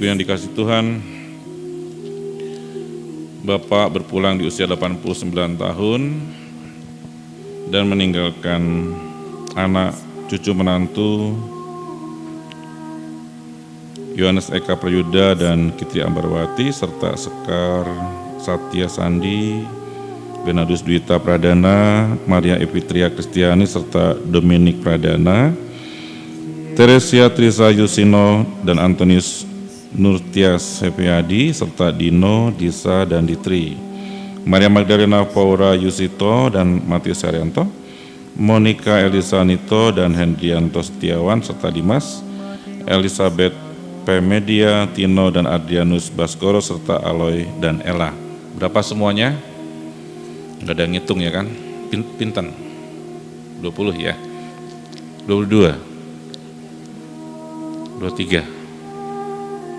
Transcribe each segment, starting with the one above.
Saudara yang dikasihi Tuhan, Bapak berpulang di usia 89 tahun dan meninggalkan anak, cucu, menantu Yohanes Eka Prayuda dan Kitri Ambarwati, serta Sekar Satya Sandi, Benadus Dwita Pradana, Maria Epitria Kristiani, serta Dominik Pradana, Teresia Trisa Yusino dan Antonius Nurtias Hepiadi, serta Dino, Disa, dan Ditri, Maria Magdalena Paura Yusito dan Matius Haryanto, Monica Elisa Nito dan Hendrianto Setiawan, serta Dimas, Elizabeth Pemedia, Tino dan Adrianus Baskoro, serta Aloy dan Ella. Berapa semuanya? Nggak ada yang ngitung ya kan? Pinten? 20 ya? 22? 23?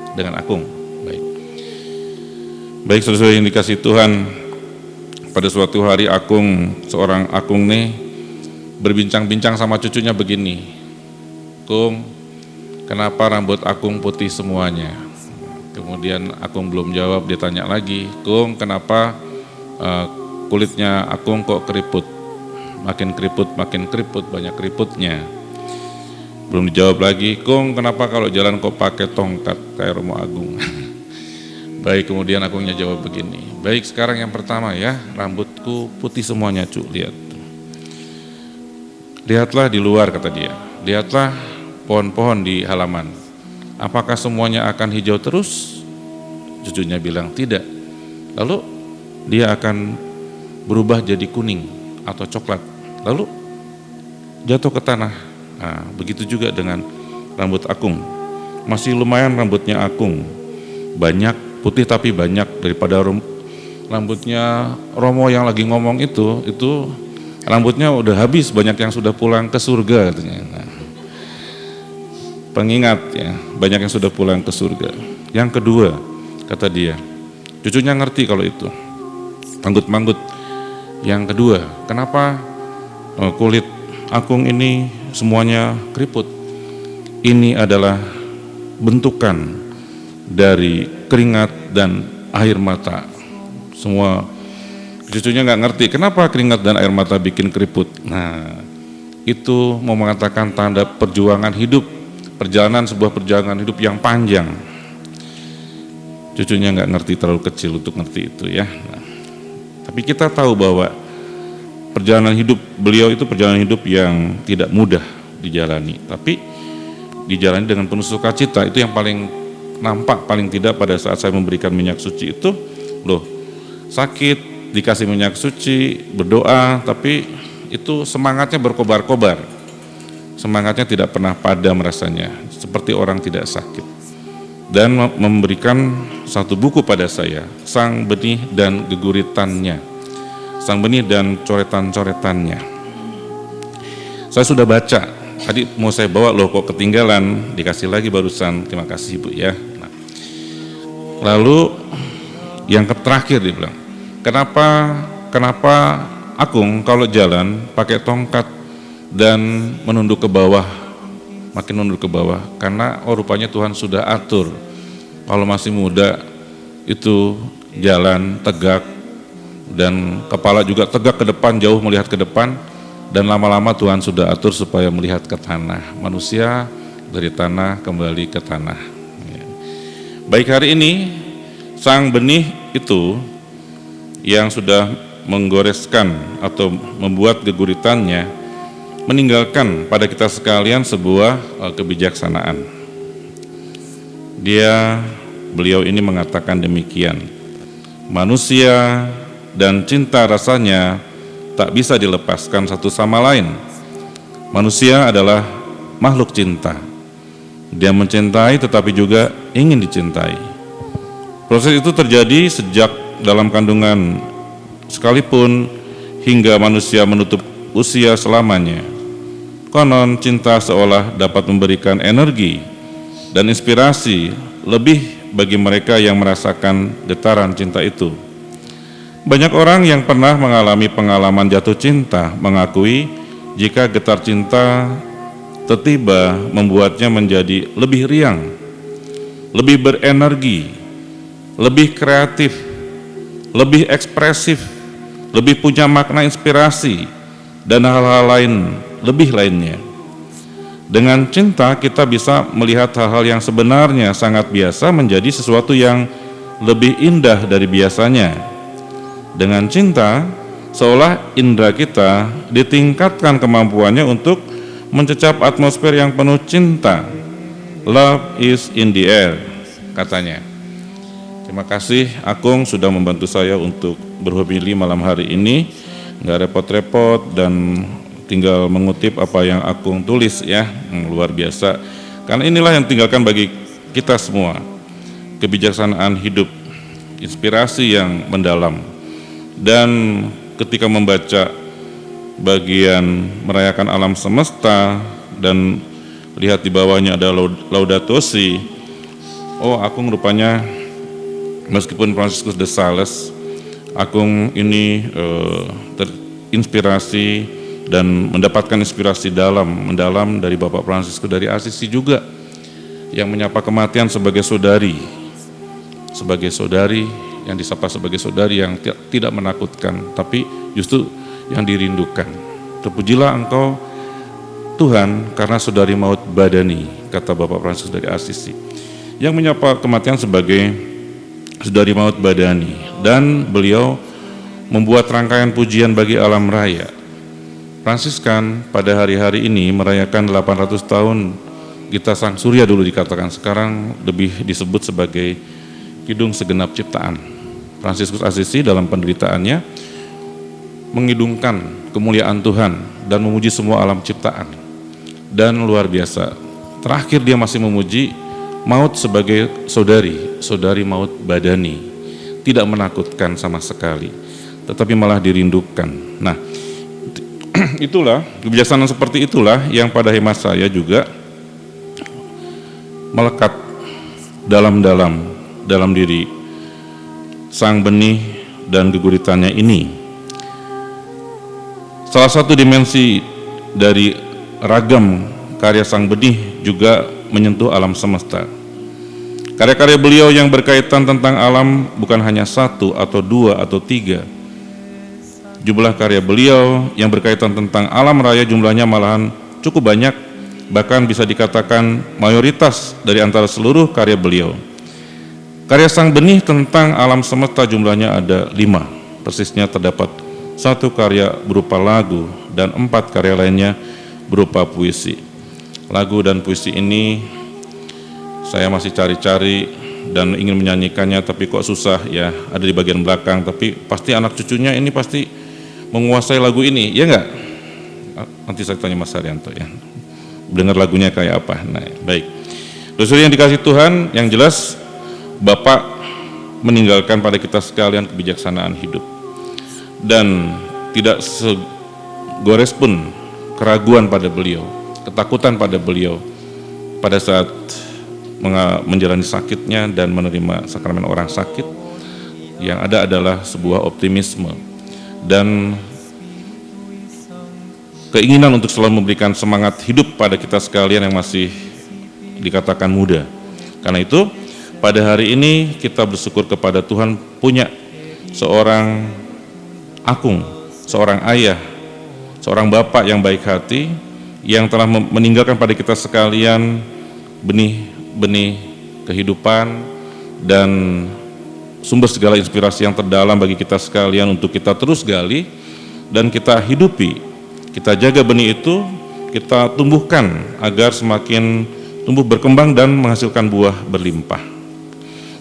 Dengan Akung. Baik saudara yang dikasihi Tuhan, pada suatu hari seorang Akung nih berbincang-bincang sama cucunya begini, Kung, kenapa rambut Akung putih semuanya? Kemudian Akung belum jawab, dia tanya lagi, Kung, kenapa kulitnya Akung kok keriput? Makin keriput, banyak keriputnya. Belum dijawab lagi, Kung, kenapa kalau jalan kok pakai tongkat kayak Romo Agung? Baik, kemudian Akungnya jawab begini, baik, sekarang yang pertama ya, rambutku putih semuanya, Cuk, lihat. Lihatlah di luar, kata dia, lihatlah pohon-pohon di halaman. Apakah semuanya akan hijau terus? Cucunya bilang tidak. Lalu dia akan berubah jadi kuning atau coklat, lalu jatuh ke tanah. Nah, begitu juga dengan rambut Akung. Masih lumayan rambutnya Akung, banyak, putih tapi banyak daripada rambutnya Romo yang lagi ngomong itu rambutnya udah habis, banyak yang sudah pulang ke surga katanya. Nah, pengingat ya, banyak yang sudah pulang ke surga. Yang kedua, kata dia, cucunya ngerti kalau itu, manggut-manggut. Yang kedua, kenapa kulit Akung ini semuanya keriput? Ini adalah bentukan dari keringat dan air mata. Semua cucunya nggak ngerti kenapa keringat dan air mata bikin keriput. Nah, itu mau mengatakan tanda perjuangan hidup, sebuah perjalanan hidup yang panjang. Cucunya nggak ngerti, terlalu kecil untuk ngerti itu ya. Nah, tapi kita tahu bahwa perjalanan hidup beliau itu perjalanan hidup yang tidak mudah dijalani, tapi dijalani dengan penuh sukacita. Itu yang paling nampak, paling tidak pada saat saya memberikan minyak suci itu, loh, sakit, dikasih minyak suci, berdoa, tapi itu semangatnya berkobar-kobar, semangatnya tidak pernah padam rasanya, seperti orang tidak sakit. Dan memberikan satu buku pada saya, Sang Benih dan Geguritannya, Sang Benih dan coretan-coretannya. Saya sudah baca, tadi mau saya bawa, loh kok ketinggalan, dikasih lagi barusan, terima kasih Ibu ya. Nah, lalu yang terakhir dia bilang, kenapa Akung kalau jalan pakai tongkat dan menunduk ke bawah, makin menunduk ke bawah, karena rupanya Tuhan sudah atur, kalau masih muda itu jalan tegak, dan kepala juga tegak ke depan, jauh melihat ke depan, dan lama-lama Tuhan sudah atur supaya melihat ke tanah. Manusia dari tanah kembali ke tanah. Baik, hari ini Sang Benih itu yang sudah menggoreskan atau membuat geguritannya meninggalkan pada kita sekalian sebuah kebijaksanaan. Beliau ini mengatakan demikian, manusia dan cinta rasanya tak bisa dilepaskan satu sama lain. Manusia adalah makhluk cinta. Dia mencintai tetapi juga ingin dicintai. Proses itu terjadi sejak dalam kandungan sekalipun hingga manusia menutup usia selamanya. Konon cinta seolah dapat memberikan energi dan inspirasi lebih bagi mereka yang merasakan getaran cinta itu. Banyak orang yang pernah mengalami pengalaman jatuh cinta mengakui jika getar cinta tiba-tiba membuatnya menjadi lebih riang. lebih berenergi, lebih kreatif, lebih ekspresif, lebih punya makna inspirasi, dan hal-hal lain, lebih lainnya. Dengan cinta kita bisa melihat hal-hal yang sebenarnya sangat biasa menjadi sesuatu yang lebih indah dari biasanya. Dengan cinta, seolah indera kita ditingkatkan kemampuannya untuk mencecap atmosfer yang penuh cinta. Love is in the air, katanya. Terima kasih Akung sudah membantu saya untuk berhomili malam hari ini. Nggak repot-repot dan tinggal mengutip apa yang Akung tulis ya, luar biasa. Karena inilah yang tinggalkan bagi kita semua, kebijaksanaan hidup, inspirasi yang mendalam. Dan ketika membaca bagian merayakan alam semesta dan lihat di bawahnya ada Laudato Si, oh Akung rupanya meskipun Franciscus de Sales, Akung ini terinspirasi dan mendapatkan inspirasi mendalam dari Bapak Fransiskus dari Asisi juga, yang menyapa kematian sebagai saudari yang disapa sebagai saudari yang tidak menakutkan, tapi justru yang dirindukan. Terpujilah Engkau Tuhan karena saudari maut badani, kata Bapak Fransiskus dari Asisi, yang menyapa kematian sebagai saudari maut badani, dan beliau membuat rangkaian pujian bagi alam raya. Fransiskan pada hari-hari ini merayakan 800 tahun Gita Sang Surya, dulu dikatakan, sekarang lebih disebut sebagai Kidung Segenap Ciptaan. Fransiskus Asisi dalam penderitaannya mengidungkan kemuliaan Tuhan dan memuji semua alam ciptaan. Dan luar biasa, terakhir dia masih memuji maut sebagai saudari maut badani, tidak menakutkan sama sekali, tetapi malah dirindukan. Nah, itulah kebijaksanaan seperti itulah yang pada hemat saya juga melekat dalam diri sang benih dan geguritannya ini. Salah satu dimensi dari ragam karya sang benih juga menyentuh alam semesta. Karya-karya beliau yang berkaitan tentang alam bukan hanya satu atau dua atau tiga. Jumlah karya beliau yang berkaitan tentang alam raya jumlahnya malahan cukup banyak, bahkan bisa dikatakan mayoritas dari antara seluruh karya beliau. Karya sang benih tentang alam semesta jumlahnya ada 5, persisnya terdapat 1 karya berupa lagu dan 4 karya lainnya berupa puisi. Lagu dan puisi ini saya masih cari-cari dan ingin menyanyikannya, tapi kok susah ya, ada di bagian belakang, tapi pasti anak cucunya ini pasti menguasai lagu ini, ya enggak? Nanti saya tanya Mas Haryanto ya, dengar lagunya kayak apa. Nah, baik. Saudara yang dikasih Tuhan, yang jelas Bapak meninggalkan pada kita sekalian kebijaksanaan hidup, dan tidak segores pun keraguan pada beliau, ketakutan pada beliau pada saat menjalani sakitnya dan menerima sakramen orang sakit. Yang ada adalah sebuah optimisme dan keinginan untuk selalu memberikan semangat hidup pada kita sekalian yang masih dikatakan muda. Karena itu pada hari ini kita bersyukur kepada Tuhan punya seorang Akung, seorang ayah, seorang bapak yang baik hati, yang telah meninggalkan pada kita sekalian benih kehidupan dan sumber segala inspirasi yang terdalam bagi kita sekalian untuk kita terus gali dan kita hidupi. Kita jaga benih itu, kita tumbuhkan agar semakin tumbuh berkembang dan menghasilkan buah berlimpah.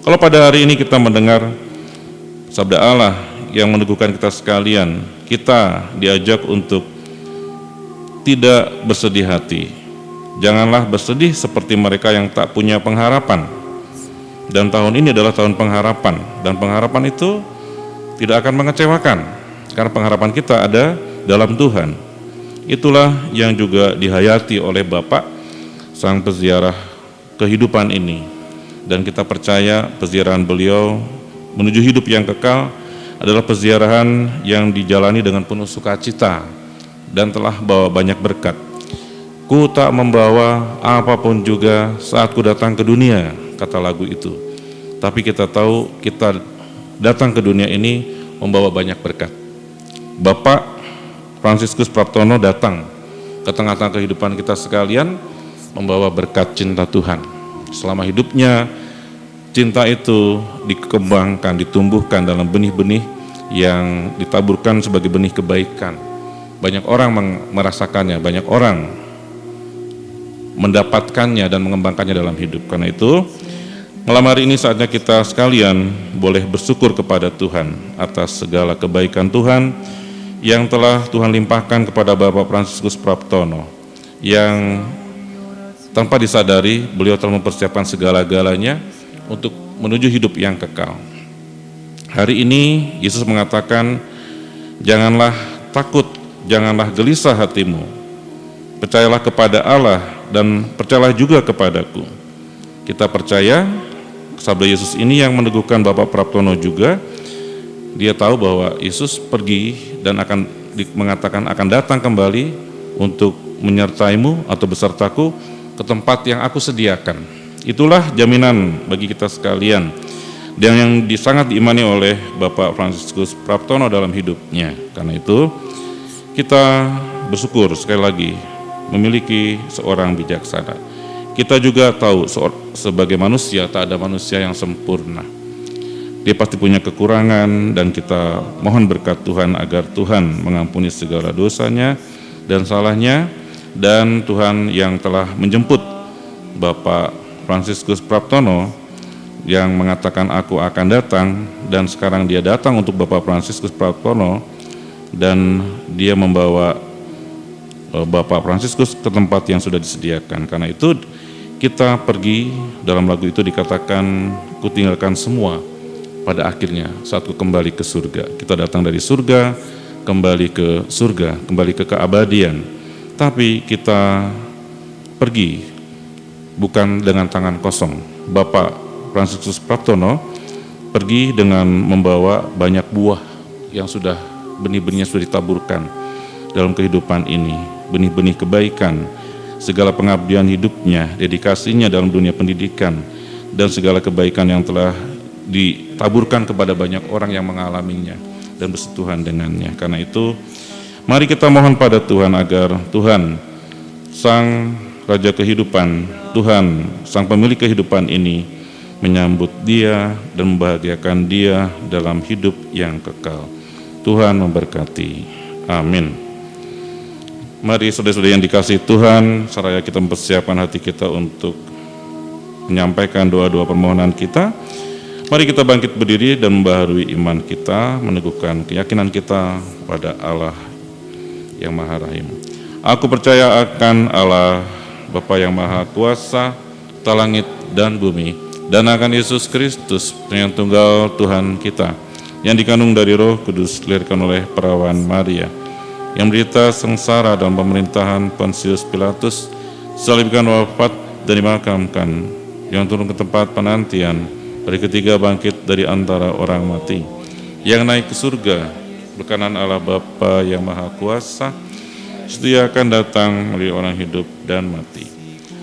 Kalau pada hari ini kita mendengar sabda Allah yang meneguhkan kita sekalian, kita diajak untuk tidak bersedih hati. Janganlah bersedih seperti mereka yang tak punya pengharapan. Dan tahun ini adalah tahun pengharapan, dan pengharapan itu tidak akan mengecewakan karena pengharapan kita ada dalam Tuhan. Itulah yang juga dihayati oleh Bapak sang peziarah kehidupan ini, dan kita percaya peziarahan beliau menuju hidup yang kekal adalah peziarahan yang dijalani dengan penuh sukacita dan telah bawa banyak berkat. Ku tak membawa apapun juga saat ku datang ke dunia, kata lagu itu. Tapi kita tahu kita datang ke dunia ini membawa banyak berkat. Bapak Fransiskus Praptono datang ke tengah-tengah kehidupan kita sekalian membawa berkat cinta Tuhan. Selama hidupnya cinta itu dikembangkan, ditumbuhkan dalam benih-benih yang ditaburkan sebagai benih kebaikan. Banyak orang merasakannya, banyak orang mendapatkannya dan mengembangkannya dalam hidup. Karena itu, malam hari ini saatnya kita sekalian boleh bersyukur kepada Tuhan atas segala kebaikan Tuhan yang telah Tuhan limpahkan kepada Bapak Fransiskus Praptono, yang tanpa disadari beliau telah mempersiapkan segala-galanya untuk menuju hidup yang kekal. Hari ini Yesus mengatakan, janganlah takut, janganlah gelisah hatimu, percayalah kepada Allah dan percayalah juga kepadaku. Kita percaya sabda Yesus ini yang meneguhkan Bapak Praptono juga. Dia tahu bahwa Yesus pergi dan akan mengatakan akan datang kembali untuk menyertaimu atau besertaku ke tempat yang aku sediakan. Itulah jaminan bagi kita sekalian dan yang sangat diimani oleh Bapak Fransiskus Praptono dalam hidupnya. Karena itu kita bersyukur sekali lagi memiliki seorang bijaksana. Kita juga tahu sebagai manusia tak ada manusia yang sempurna. Dia pasti punya kekurangan dan kita mohon berkat Tuhan agar Tuhan mengampuni segala dosanya dan salahnya, dan Tuhan yang telah menjemput Bapak Fransiskus Praptono yang mengatakan aku akan datang, dan sekarang dia datang untuk Bapak Fransiskus Praptono dan dia membawa Bapak Fransiskus ke tempat yang sudah disediakan. Karena itu kita pergi, dalam lagu itu dikatakan kutinggalkan semua pada akhirnya saat ku kembali ke surga. Kita datang dari surga, kembali ke surga, kembali ke keabadian. Tapi kita pergi bukan dengan tangan kosong. Bapak Fransiskus Praptono pergi dengan membawa banyak buah yang sudah benih-benihnya sudah ditaburkan dalam kehidupan ini. Benih-benih kebaikan, segala pengabdian hidupnya, dedikasinya dalam dunia pendidikan, dan segala kebaikan yang telah ditaburkan kepada banyak orang yang mengalaminya dan bersentuhan dengannya. Karena itu, mari kita mohon pada Tuhan agar Tuhan, Sang Raja kehidupan, Tuhan, Sang Pemilik kehidupan ini, menyambut dia dan membahagiakan dia dalam hidup yang kekal. Tuhan memberkati. Amin. Mari saudara-saudara yang dikasihi Tuhan, seraya kita mempersiapkan hati kita untuk menyampaikan doa-doa permohonan kita. Mari kita bangkit berdiri dan membaharui iman kita, meneguhkan keyakinan kita pada Allah yang Maha Rahim. Aku percaya akan Allah, Bapa yang Maha Kuasa, Cipta langit dan bumi, dan akan Yesus Kristus, yang tunggal Tuhan kita, yang dikandung dari Roh Kudus, dilahirkan oleh perawan Maria, yang menderita sengsara dalam pemerintahan Pontius Pilatus, disalibkan, wafat dan dimakamkan, yang turun ke tempat penantian, hari ketiga bangkit dari antara orang mati, yang naik ke surga, berkanan Allah Bapa yang Maha Kuasa, setia akan datang melalui orang hidup dan mati.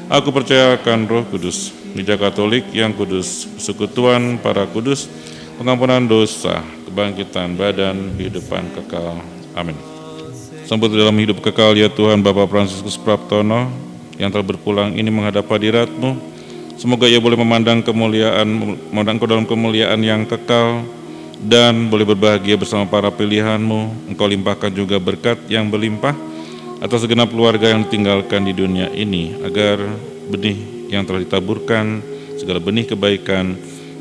Aku percaya akan Roh Kudus, Gereja Katolik yang kudus, persekutuan para kudus, pengampunan dosa, kebangkitan badan, kehidupan kekal. Amin. Sambut dalam hidup kekal ya Tuhan Bapak Fransiskus Praptono yang telah berpulang ini menghadap hadirat-Mu. Semoga ia boleh memandang dalam kemuliaan yang kekal dan boleh berbahagia bersama para pilihan-Mu. Engkau limpahkan juga berkat yang berlimpah atas segenap keluarga yang ditinggalkan di dunia ini, agar benih yang telah ditaburkan, segala benih kebaikan,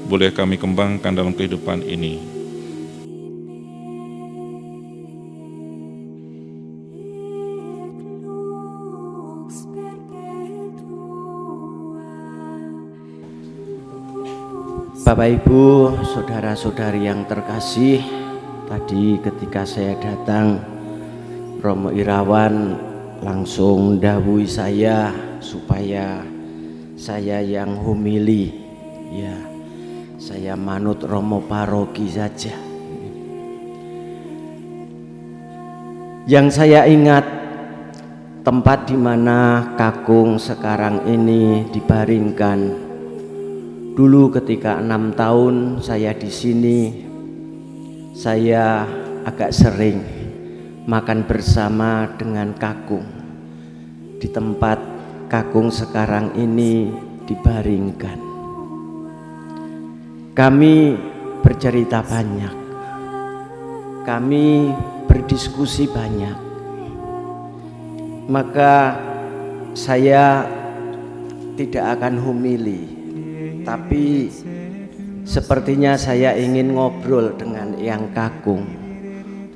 boleh kami kembangkan dalam kehidupan ini. Bapak Ibu, saudara-saudari yang terkasih, tadi ketika saya datang, Romo Irawan langsung mendahului saya supaya saya yang homili. Ya, saya manut Romo Paroki saja. Yang saya ingat, tempat di mana kakung sekarang ini dibaringkan Dulu ketika 6 tahun saya di sini, saya agak sering makan bersama dengan kakung di tempat kakung sekarang ini dibaringkan. Kami bercerita banyak, kami berdiskusi banyak. Maka saya tidak akan homili, tapi sepertinya saya ingin ngobrol dengan Eyang Kakung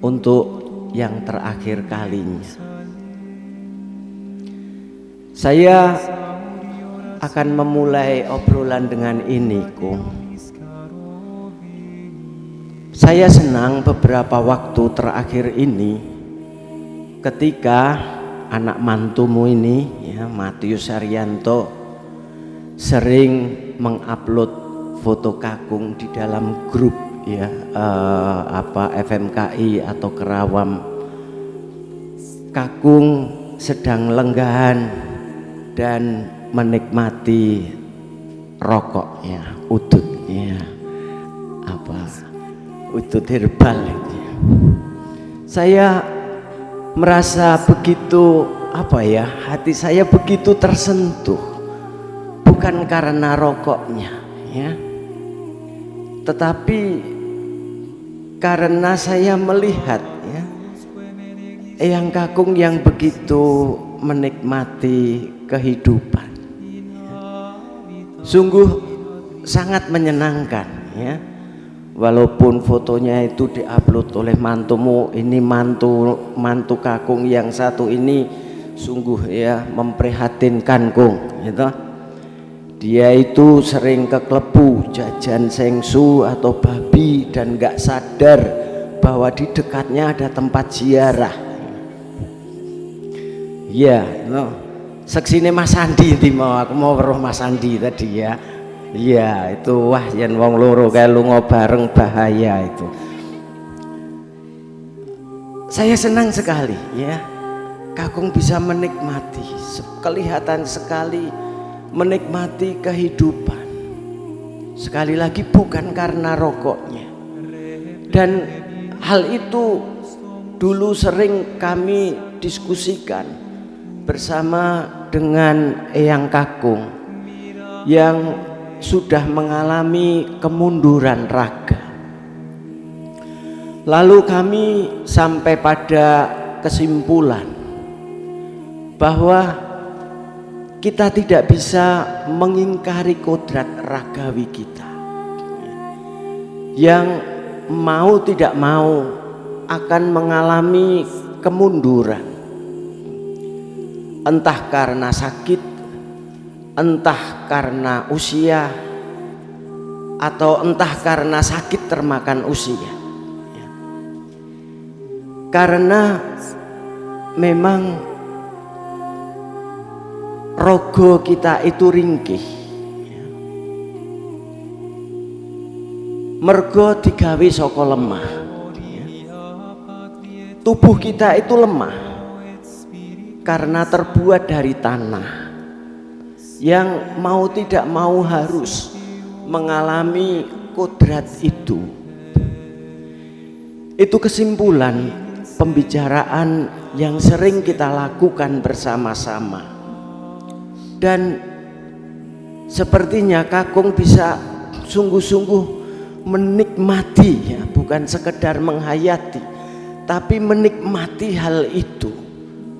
untuk yang terakhir kalinya. Saya akan memulai obrolan dengan ini, Kung. Saya senang beberapa waktu terakhir ini ketika anak mantumu ini, ya, Matius Haryanto, sering mengupload foto kakung di dalam grup, ya, FMKI atau Kerawam. Kakung sedang lenggahan dan menikmati rokoknya, udutnya, udut herbal itu. Saya merasa begitu hati saya begitu tersentuh, bukan karena rokoknya, ya, tetapi karena saya melihat, ya, Eyang Kakung yang begitu menikmati kehidupan. Sungguh sangat menyenangkan, ya. Walaupun fotonya itu diupload oleh mantumu, ini mantu kakung yang satu ini sungguh, ya, memprihatinkan, Kung, gitu. Dia itu sering ke klepu jajan sengsu atau babi dan gak sadar bahwa di dekatnya ada tempat ziarah. Ya, no. Seksine Mas Andi, aku mau weruh Mas Andi tadi, ya. Iya, itu wah, yen wong loro kae lunga bareng bahaya itu. Saya senang sekali, ya, kakung bisa menikmati, kelihatan sekali menikmati kehidupan. Sekali lagi bukan karena rokoknya. Dan hal itu dulu sering kami diskusikan bersama dengan Eyang Kakung yang sudah mengalami kemunduran raga. Lalu kami sampai pada kesimpulan bahwa kita tidak bisa mengingkari kodrat ragawi kita, yang mau tidak mau akan mengalami kemunduran, entah karena sakit, entah karena usia, atau entah karena sakit termakan usia. Karena memang rogo kita itu ringkih, mergo digawe saka lemah. Tubuh kita itu lemah karena terbuat dari tanah yang mau tidak mau harus mengalami kodrat itu. Itu kesimpulan pembicaraan yang sering kita lakukan bersama-sama. Dan sepertinya kakung bisa sungguh-sungguh menikmati, ya, bukan sekedar menghayati, tapi menikmati hal itu.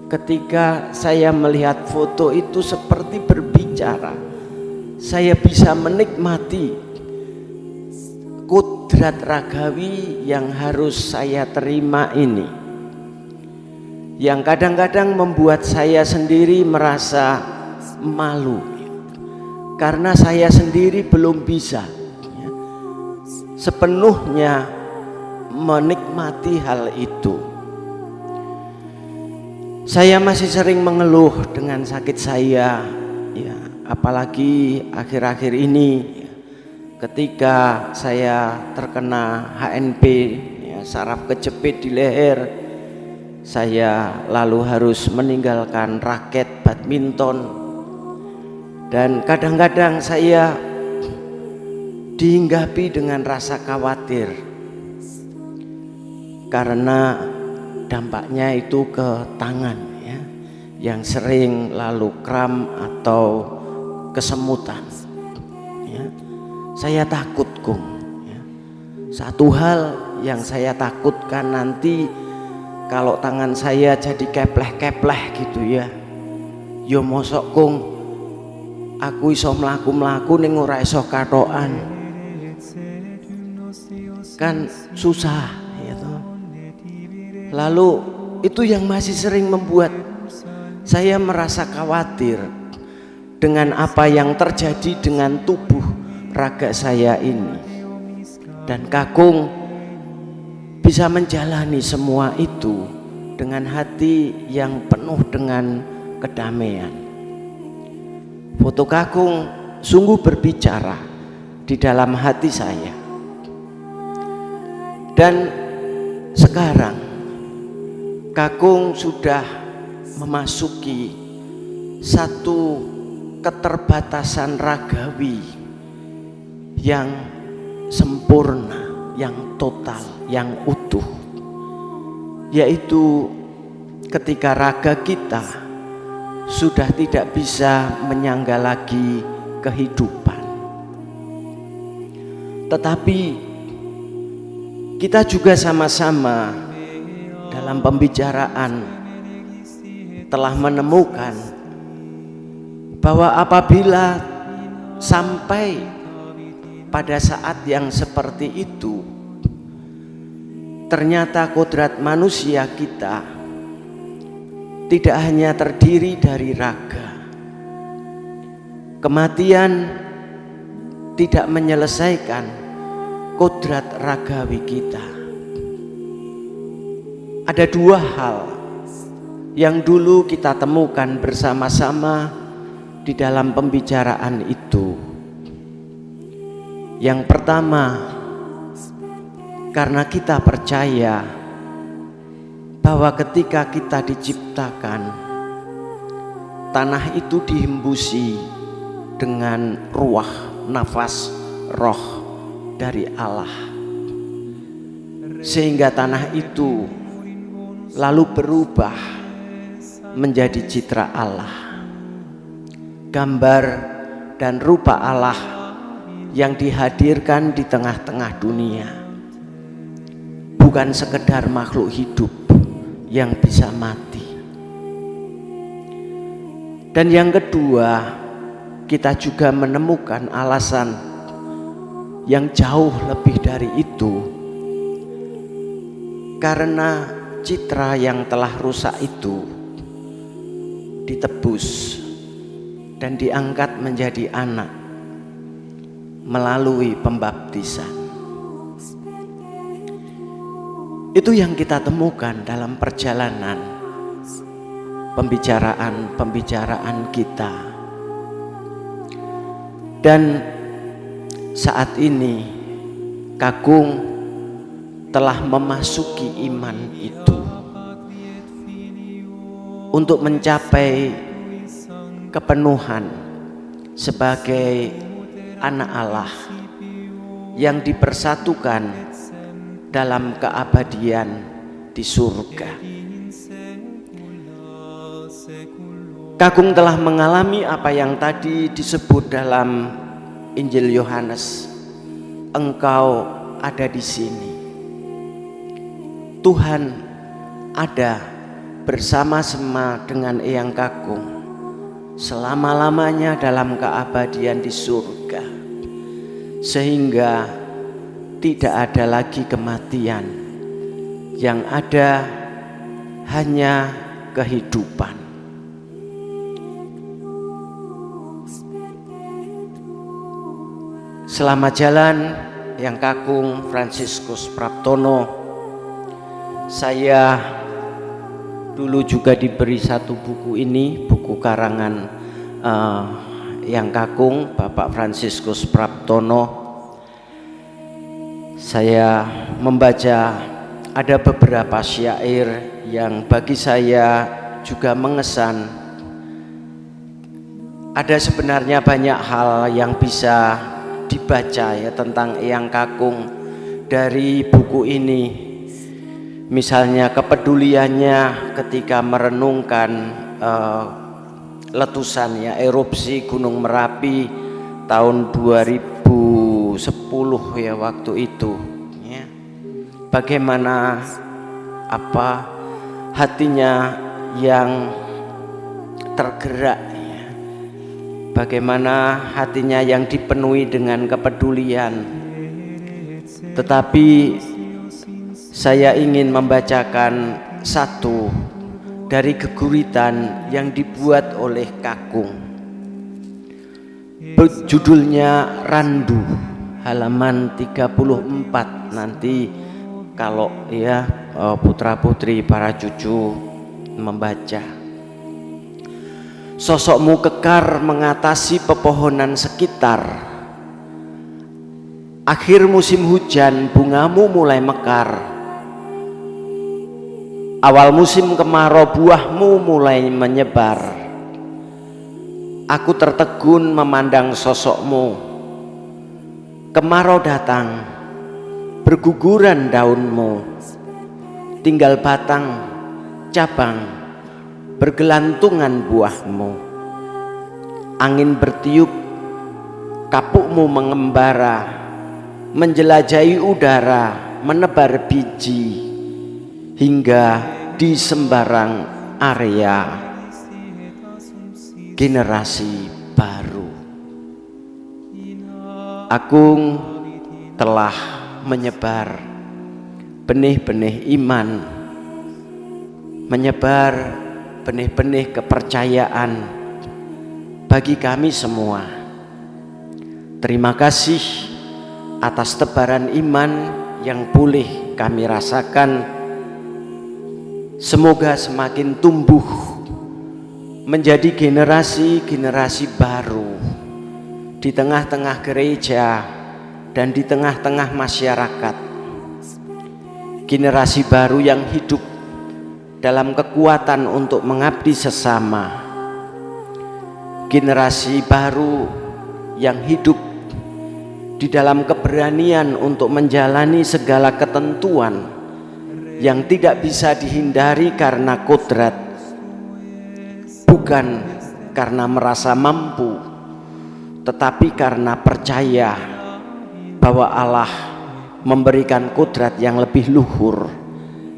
Ketika saya melihat foto itu seperti berbicara, saya bisa menikmati kodrat ragawi yang harus saya terima ini, yang kadang-kadang membuat saya sendiri merasa malu karena saya sendiri belum bisa, ya, sepenuhnya menikmati hal itu. Saya masih sering mengeluh dengan sakit saya, ya, apalagi akhir-akhir ini, ya, ketika saya terkena HNP, ya, saraf kejepit di leher. Saya lalu harus meninggalkan raket badminton, dan kadang-kadang saya dihinggapi dengan rasa khawatir karena dampaknya itu ke tangan ya, yang sering lalu kram atau kesemutan ya. Saya takut Kung ya. Satu hal yang saya takutkan nanti kalau tangan saya jadi kepleh-kepleh gitu ya, yo mosok Kung aku iso mlaku-mlaku ning ora iso katokan, kan susah ya toh. Lalu itu yang masih sering membuat saya merasa khawatir dengan apa yang terjadi dengan tubuh raga saya ini. Dan Kakung bisa menjalani semua itu dengan hati yang penuh dengan kedamaian. Foto Kakung sungguh berbicara di dalam hati saya. Dan sekarang Kakung sudah memasuki satu keterbatasan ragawi yang sempurna, yang total, yang utuh, yaitu ketika raga kita sudah tidak bisa menyangga lagi kehidupan, tetapi kita juga sama-sama dalam pembicaraan telah menemukan bahwa apabila sampai pada saat yang seperti itu, ternyata kodrat manusia kita tidak hanya terdiri dari raga. Kematian tidak menyelesaikan kodrat ragawi kita. Ada dua hal yang dulu kita temukan bersama-sama di dalam pembicaraan itu. Yang pertama, karena kita percaya bahwa ketika kita diciptakan, tanah itu dihembusi dengan ruah, nafas, roh dari Allah, sehingga tanah itu lalu berubah menjadi citra Allah, gambar dan rupa Allah yang dihadirkan di tengah-tengah dunia, bukan sekedar makhluk hidup yang bisa mati. Dan yang kedua, kita juga menemukan alasan yang jauh lebih dari itu, karena citra yang telah rusak itu ditebus dan diangkat menjadi anak melalui pembaptisan. Itu yang kita temukan dalam perjalanan pembicaraan kita. Dan saat ini Kakung telah memasuki iman itu untuk mencapai kepenuhan sebagai anak Allah yang dipersatukan dalam keabadian di surga. Kakung telah mengalami apa yang tadi disebut dalam Injil Yohanes, engkau ada di sini. Tuhan ada bersama-sama dengan Eyang Kakung selama-lamanya dalam keabadian di surga, sehingga tidak ada lagi kematian, yang ada hanya kehidupan. Selamat jalan Eyang Kakung Fransiskus Praptono. Saya dulu juga diberi satu buku ini, buku karangan Eyang Kakung Bapak Fransiskus Praptono. Saya membaca ada beberapa syair yang bagi saya juga mengesan. Ada sebenarnya banyak hal yang bisa dibaca ya tentang Eyang Kakung dari buku ini. Misalnya kepeduliannya ketika merenungkan letusan ya, erupsi Gunung Merapi tahun 2010 ya waktu itu ya. Bagaimana hatinya yang tergerak ya. Bagaimana hatinya yang dipenuhi dengan kepedulian. Tetapi saya ingin membacakan satu dari geguritan yang dibuat oleh Kakung. Judulnya Randu, halaman 34. Nanti kalau ya putra putri para cucu membaca. Sosokmu kekar mengatasi pepohonan sekitar. Akhir musim hujan bungamu mulai mekar. Awal musim kemarau buahmu mulai menyebar. Aku tertegun memandang sosokmu. Kemarau datang, berguguran daunmu. Tinggal batang, cabang, bergelantungan buahmu. Angin bertiup, kapukmu mengembara, menjelajahi udara, menebar biji, hingga di sembarang area. Generasi baru. Agung telah menyebar benih-benih iman, menyebar benih-benih kepercayaan bagi kami semua. Terima kasih atas tebaran iman yang boleh kami rasakan. Semoga semakin tumbuh menjadi generasi-generasi baru di tengah-tengah gereja dan di tengah-tengah masyarakat. Generasi baru yang hidup dalam kekuatan untuk mengabdi sesama. Generasi baru yang hidup di dalam keberanian untuk menjalani segala ketentuan yang tidak bisa dihindari karena kodrat, bukan karena merasa mampu, tetapi karena percaya bahwa Allah memberikan kodrat yang lebih luhur,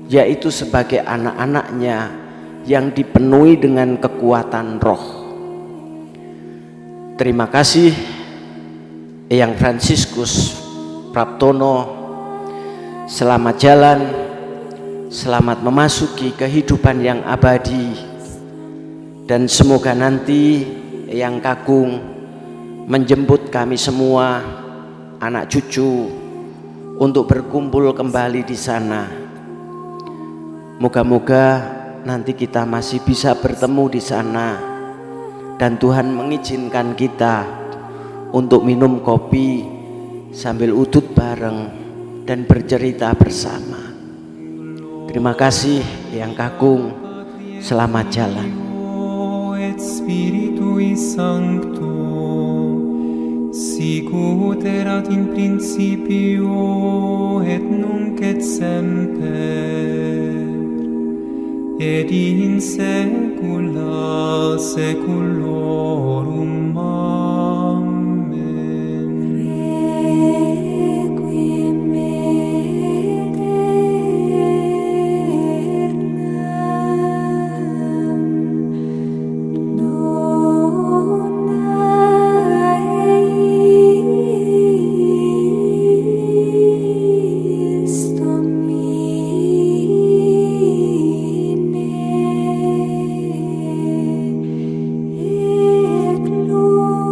yaitu sebagai anak-anaknya yang dipenuhi dengan kekuatan roh. Terima kasih Eyang Fransiskus Praptono. Selamat jalan, selamat memasuki kehidupan yang abadi, dan semoga nanti Eyang Kakung menjemput kami semua anak cucu untuk berkumpul kembali di sana. Moga-moga nanti kita masih bisa bertemu di sana dan Tuhan mengizinkan kita untuk minum kopi sambil udut bareng dan bercerita bersama. Terima kasih Eyang Kakung, selamat jalan. Et Spiritui Sancto, sicut erat in principio et nunc et semper et in saecula saeculorum. Amen. Requiem aeternam dona eis Domine, et gloria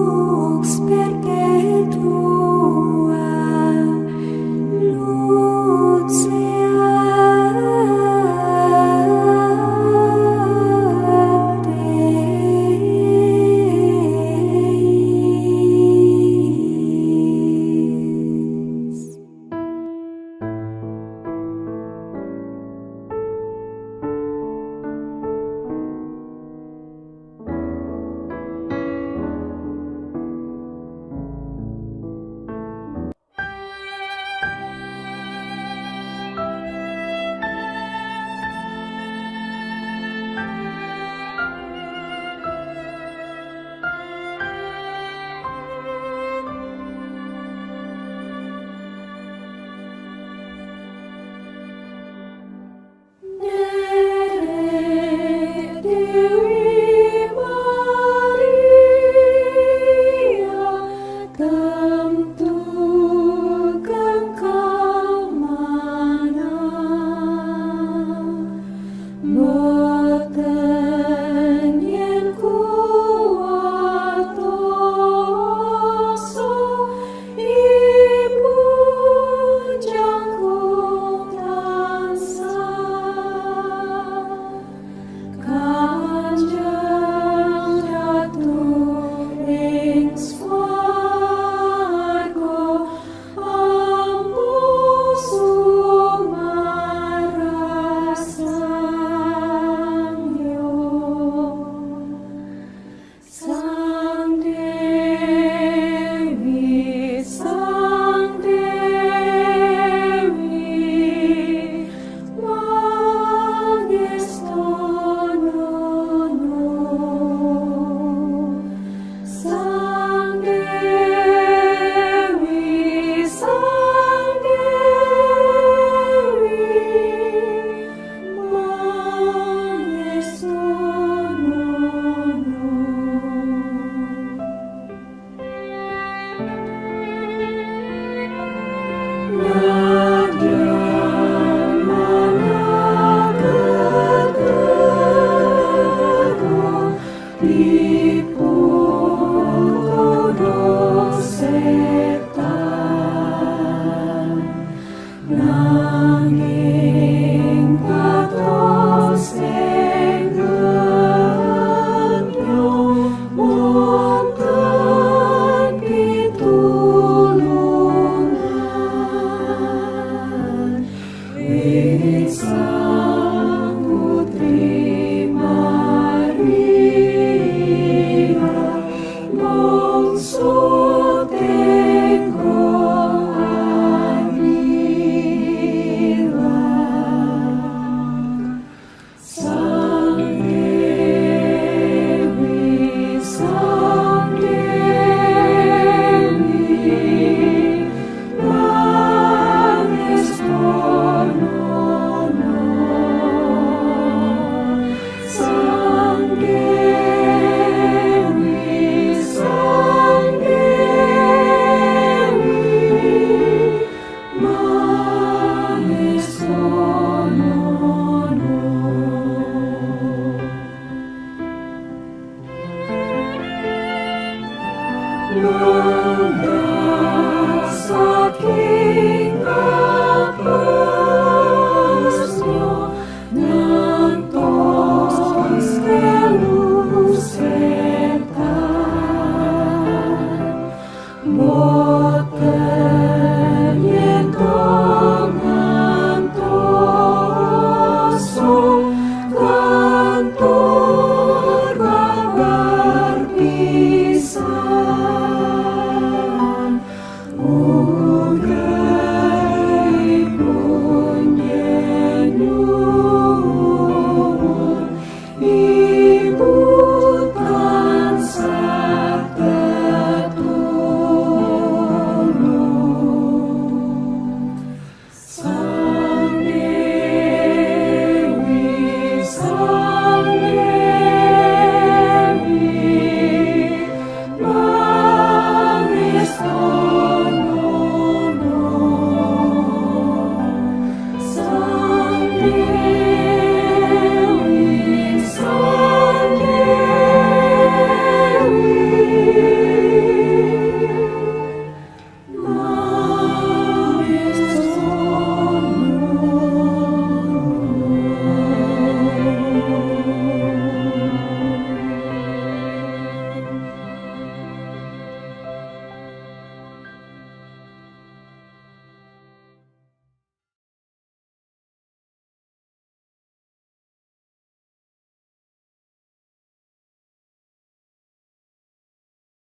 Dewi,